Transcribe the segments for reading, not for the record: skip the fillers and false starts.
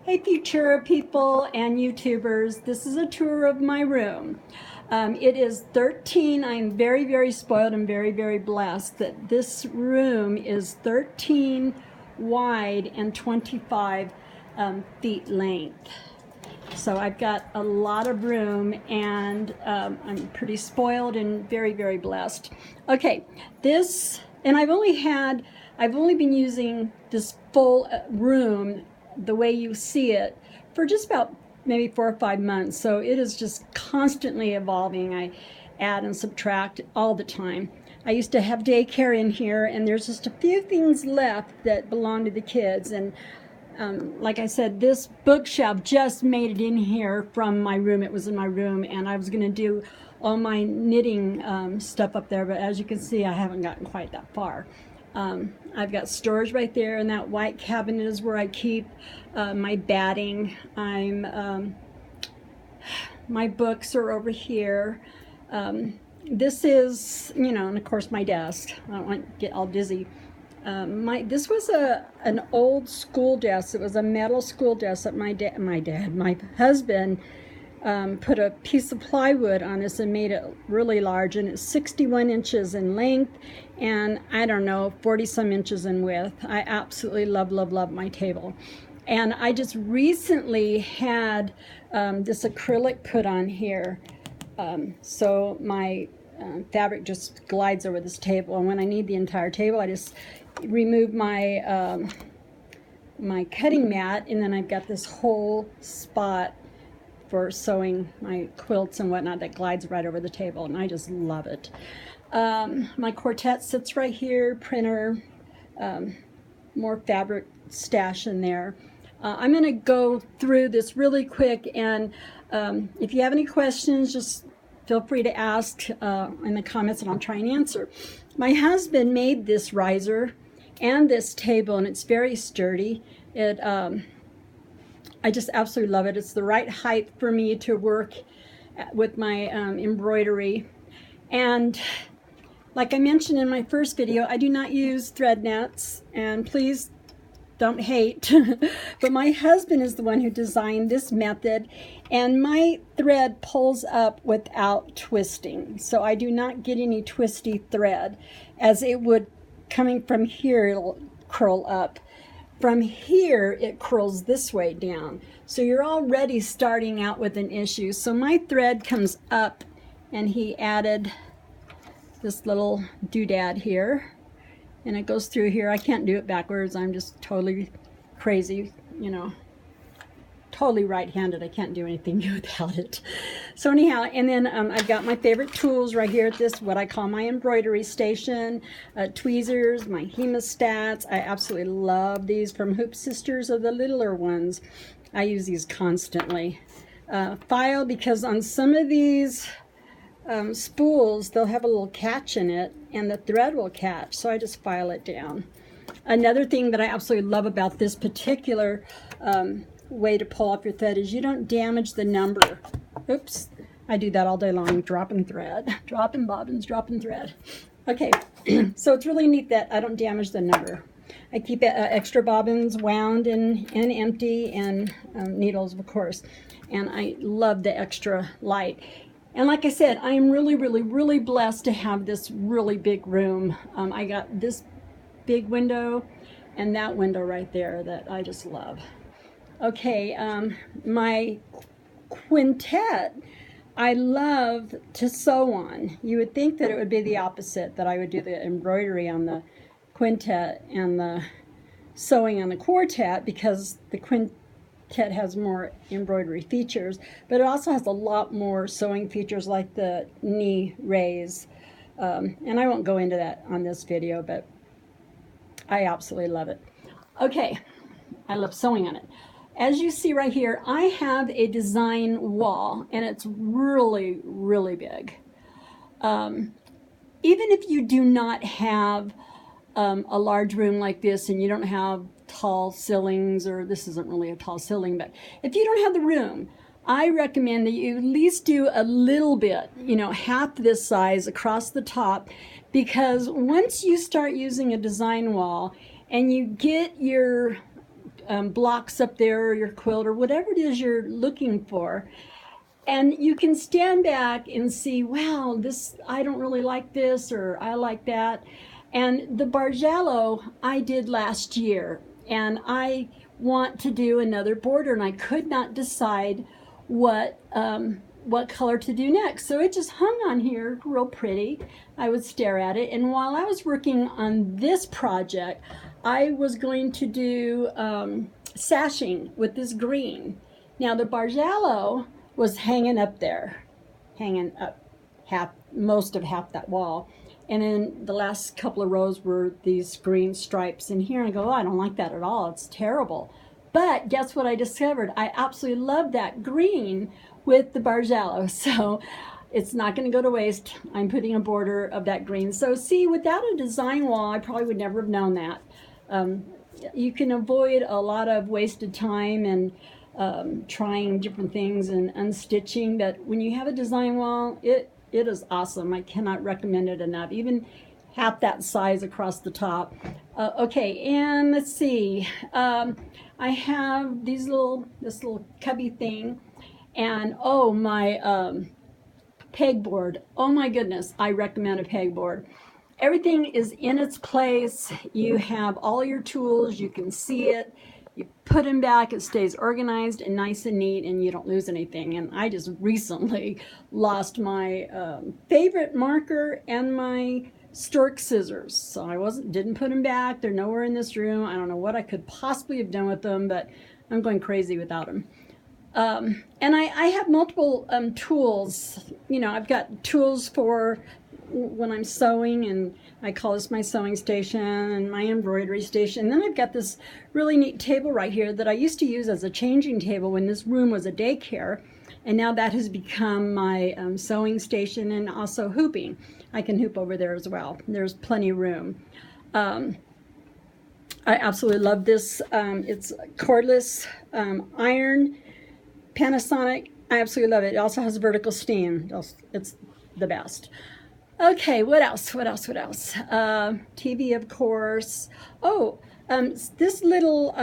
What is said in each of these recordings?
Hey Futura people and YouTubers, this is a tour of my room. It is 13, I'm very, very spoiled and very, very blessed that this room is 13 wide and 25 feet length. So I've got a lot of room and I'm pretty spoiled and very, very blessed. Okay, and I've only been using this full room the way you see it for just about maybe 4 or 5 months. So it is just constantly evolving. I add and subtract all the time. I used to have daycare in here, and there's just a few things left that belong to the kids. And like I said, this bookshelf just made it in here from my room. It was in my room, and I was going to do all my knitting stuff up there, but as you can see, I haven't gotten quite that far. I've got storage right there, and that white cabinet is where I keep my batting. My books are over here. This is, and of course my desk. I don't want to get all dizzy. This was an old school desk. It was a metal school desk that my husband put a piece of plywood on this and made it really large, and it's 61 inches in length and I don't know, 40 some inches in width. I absolutely love, love, love my table. And I just recently had this acrylic put on here, so my fabric just glides over this table, and when I need the entire table I just remove my my cutting mat, and then I've got this whole spot for sewing my quilts and whatnot that glides right over the table, and I just love it. My quartet sits right here, printer, more fabric stash in there. I'm going to go through this really quick, and if you have any questions, just feel free to ask in the comments, and I'll try and answer. My husband made this riser and this table, and it's very sturdy. I just absolutely love it. It's the right height for me to work with my embroidery. And like I mentioned in my first video, I do not use thread nets, and please don't hate, but my husband is the one who designed this method, and my thread pulls up without twisting. So I do not get any twisty thread, as it would, coming from here, it'll curl up. From here, it curls this way down. So you're already starting out with an issue. So my thread comes up, and he added this little doodad here, and it goes through here. I can't do it backwards. I'm just totally crazy, totally right-handed. I can't do anything without it. So anyhow, and then I've got my favorite tools right here at this, what I call my embroidery station, tweezers, my hemostats. I absolutely love these from Hoop Sisters, or the littler ones. I use these constantly. File, because on some of these spools, they'll have a little catch in it, and the thread will catch, so I just file it down. Another thing that I absolutely love about this particular way to pull off your thread is you don't damage the number. Oops, I do that all day long, dropping thread, dropping bobbins, dropping thread. Okay, so it's really neat that I don't damage the number. I keep extra bobbins wound and empty, and needles, of course, and I love the extra light. And like I said, I am really, really, really blessed to have this really big room. I got this big window and that window right there that I just love. Okay, my quintet, I love to sew on. You would think that it would be the opposite, that I would do the embroidery on the quintet and the sewing on the quartet, because the quintet has more embroidery features, but it also has a lot more sewing features, like the knee raise. And I won't go into that on this video, but I absolutely love it. Okay, I love sewing on it. As you see right here, I have a design wall, and it's really, really big. Even if you do not have a large room like this, and you don't have tall ceilings, or this isn't really a tall ceiling, but if you don't have the room, I recommend that you at least do a little bit, half this size across the top, because once you start using a design wall and you get your blocks up there, or your quilt, or whatever it is you're looking for. And you can stand back and see, wow, this, I don't really like this, or I like that. And the Bargello I did last year, and I want to do another border, and I could not decide what color to do next. So it just hung on here real pretty. I would stare at it, and while I was working on this project, I was going to do sashing with this green. Now the Bargello was hanging up there, hanging up most of half that wall. And then the last couple of rows were these green stripes in here. And I go, oh, I don't like that at all. It's terrible. But guess what I discovered? I absolutely love that green with the Bargello. So it's not going to go to waste. I'm putting a border of that green. So see, without a design wall, I probably would never have known that. You can avoid a lot of wasted time and trying different things and unstitching, but when you have a design wall, it is awesome. I cannot recommend it enough. Even half that size across the top. Okay, and let's see. I have this little cubby thing, and oh, my pegboard. Oh my goodness, I recommend a pegboard. Everything is in its place. You have all your tools. You can see it. You put them back, it stays organized and nice and neat, and you don't lose anything. And I just recently lost my favorite marker and my stork scissors. So I didn't put them back. They're nowhere in this room. I don't know what I could possibly have done with them, but I'm going crazy without them. And I have multiple tools. You know, I've got tools for when I'm sewing, and I call this my sewing station and my embroidery station. And then I've got this really neat table right here that I used to use as a changing table when this room was a daycare, and now that has become my sewing station and also hooping. I can hoop over there as well. There's plenty of room. I absolutely love this. It's cordless iron, Panasonic. I absolutely love it. It also has vertical steam. It's the best. Okay, what else? TV, of course. Oh, this little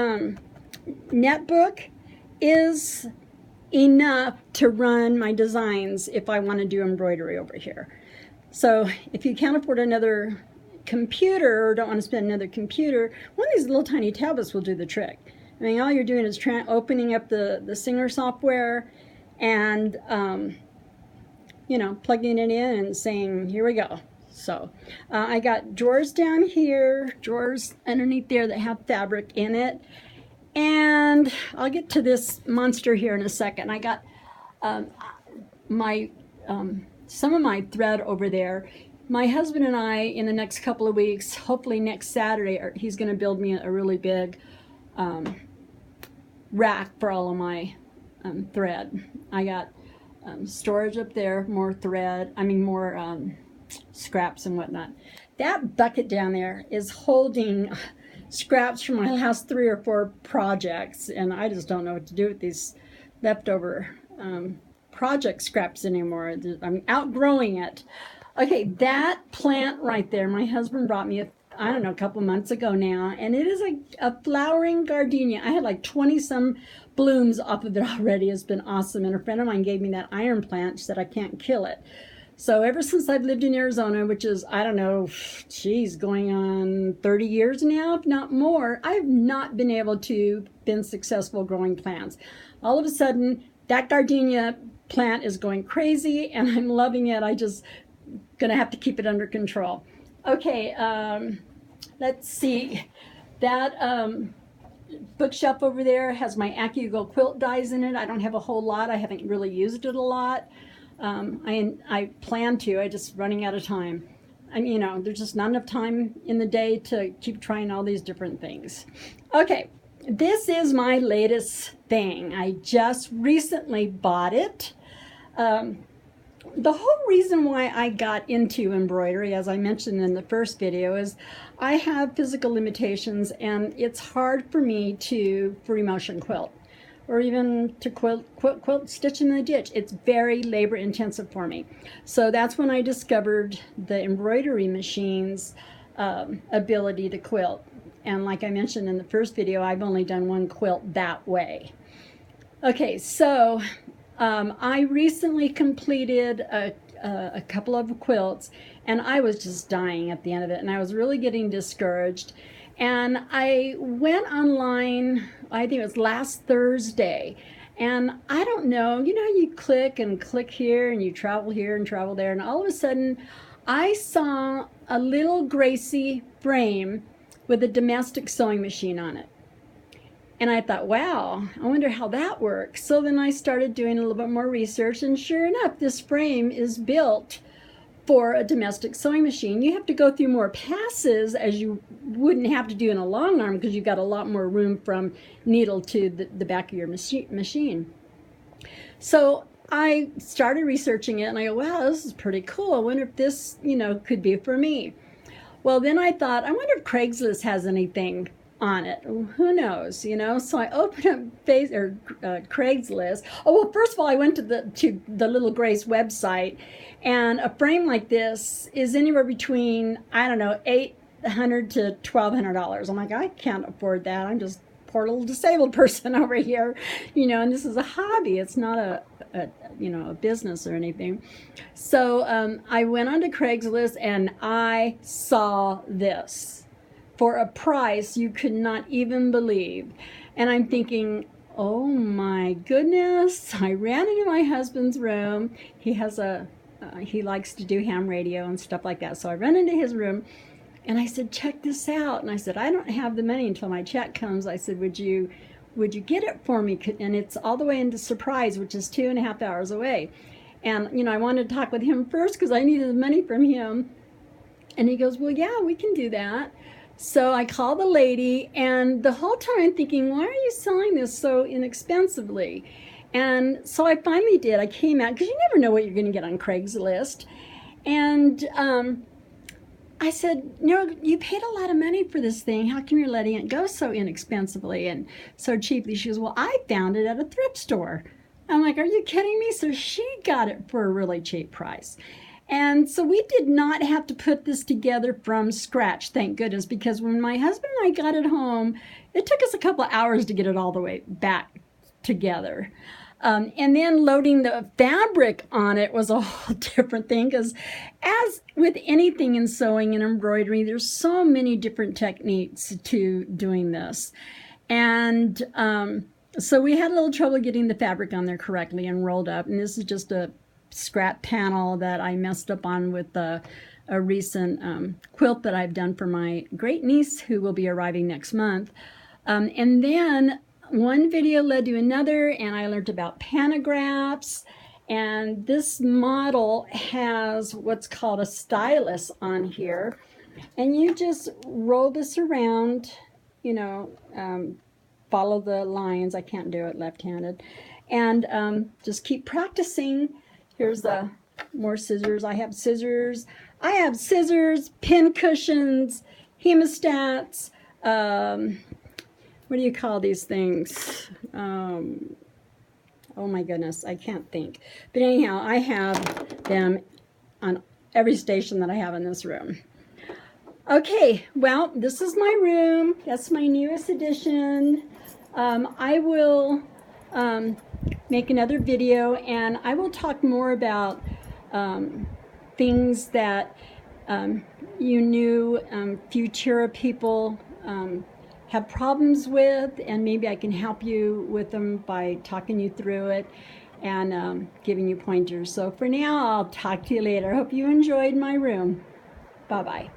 netbook is enough to run my designs if I want to do embroidery over here. So if you can't afford another computer or don't want to spend another computer, one of these little tiny tablets will do the trick. I mean, all you're doing is opening up the Singer software and you know, plugging it in and saying, here we go. So I got drawers down here, drawers underneath there that have fabric in it. And I'll get to this monster here in a second. I got some of my thread over there. My husband and I, in the next couple of weeks, hopefully next Saturday, he's going to build me a really big rack for all of my thread. I got storage up there, more thread, more scraps and whatnot. That bucket down there is holding scraps from my last 3 or 4 projects, and I just don't know what to do with these leftover project scraps anymore. I'm outgrowing it. Okay, that plant right there, my husband brought me I don't know, a couple months ago now, and it is a flowering gardenia. I had like 20 some blooms off of it already. It's been awesome. And a friend of mine gave me that iron plant. She said I can't kill it. So ever since I've lived in Arizona, which is, I don't know, geez, going on 30 years now, if not more, I've not been able to been successful growing plants. All of a sudden, that gardenia plant is going crazy, and I'm loving it. I just gonna have to keep it under control. Okay, let's see. That bookshelf over there has my AccuGo quilt dies in it. I don't have a whole lot. I haven't really used it a lot. I plan to. I just running out of time. And you know, there's just not enough time in the day to keep trying all these different things. Okay, this is my latest thing. I just recently bought it. The whole reason why I got into embroidery, as I mentioned in the first video, is I have physical limitations, and it's hard for me to free motion quilt, or even to quilt stitch in the ditch. It's very labor intensive for me. So that's when I discovered the embroidery machine's ability to quilt. And like I mentioned in the first video, I've only done one quilt that way. Okay, so I recently completed a couple of quilts, and I was just dying at the end of it, and I was really getting discouraged. And I went online, I think it was last Thursday, and I don't know, you know, you click and click here, and you travel here and travel there, and all of a sudden I saw a little Gracie frame with a domestic sewing machine on it. And I thought, wow, I wonder how that works. So then I started doing a little bit more research, and sure enough, this frame is built for a domestic sewing machine. You have to go through more passes as you wouldn't have to do in a long arm, because you've got a lot more room from needle to the back of your machine. So I started researching it, and I go, wow, this is pretty cool. I wonder if this, you know, could be for me. Well, then I thought, I wonder if Craigslist has anything on it. Who knows, you know? So I opened up Craigslist. Oh, well, first of all, I went to the Little Grace website, and a frame like this is anywhere between, I don't know, $800 to $1,200. I'm like, I can't afford that. I'm just a poor little disabled person over here, you know, and this is a hobby. It's not a you know, a business or anything. So I went onto Craigslist, and I saw this for a price you could not even believe. And I'm thinking, oh my goodness. I ran into my husband's room. He has he likes to do ham radio and stuff like that. So I ran into his room, and I said, check this out. And I said, I don't have the money until my check comes. I said, would you get it for me? And it's all the way into Surprise, which is 2.5 hours away. And, you know, I wanted to talk with him first because I needed the money from him. And he goes, well, yeah, we can do that. So I called the lady, and the whole time I'm thinking, why are you selling this so inexpensively? And so I finally did. I came out, because you never know what you're going to get on Craigslist. And I said, no, you paid a lot of money for this thing. How come you're letting it go so inexpensively and so cheaply? She goes, well, I found it at a thrift store. I'm like, are you kidding me? So she got it for a really cheap price. And so we did not have to put this together from scratch, thank goodness, because when my husband and I got it home, it took us a couple of hours to get it all the way back together. And then loading the fabric on it was a whole different thing, because as with anything in sewing and embroidery, there's so many different techniques to doing this. And so we had a little trouble getting the fabric on there correctly and rolled up. And this is just a scrap panel that I messed up on with a recent quilt that I've done for my great niece, who will be arriving next month. And then one video led to another, and I learned about pantographs. And this model has what's called a stylus on here. And you just roll this around, you know, follow the lines. I can't do it left-handed. And just keep practicing. Here's more scissors. I have scissors, pin cushions, hemostats, what do you call these things? Oh my goodness, I can't think. But anyhow, I have them on every station that I have in this room. Okay, well, this is my room. That's my newest addition. I will make another video, and I will talk more about things that you new Futura people have problems with, and maybe I can help you with them by talking you through it and giving you pointers. So for now, I'll talk to you later. I hope you enjoyed my room. Bye-bye.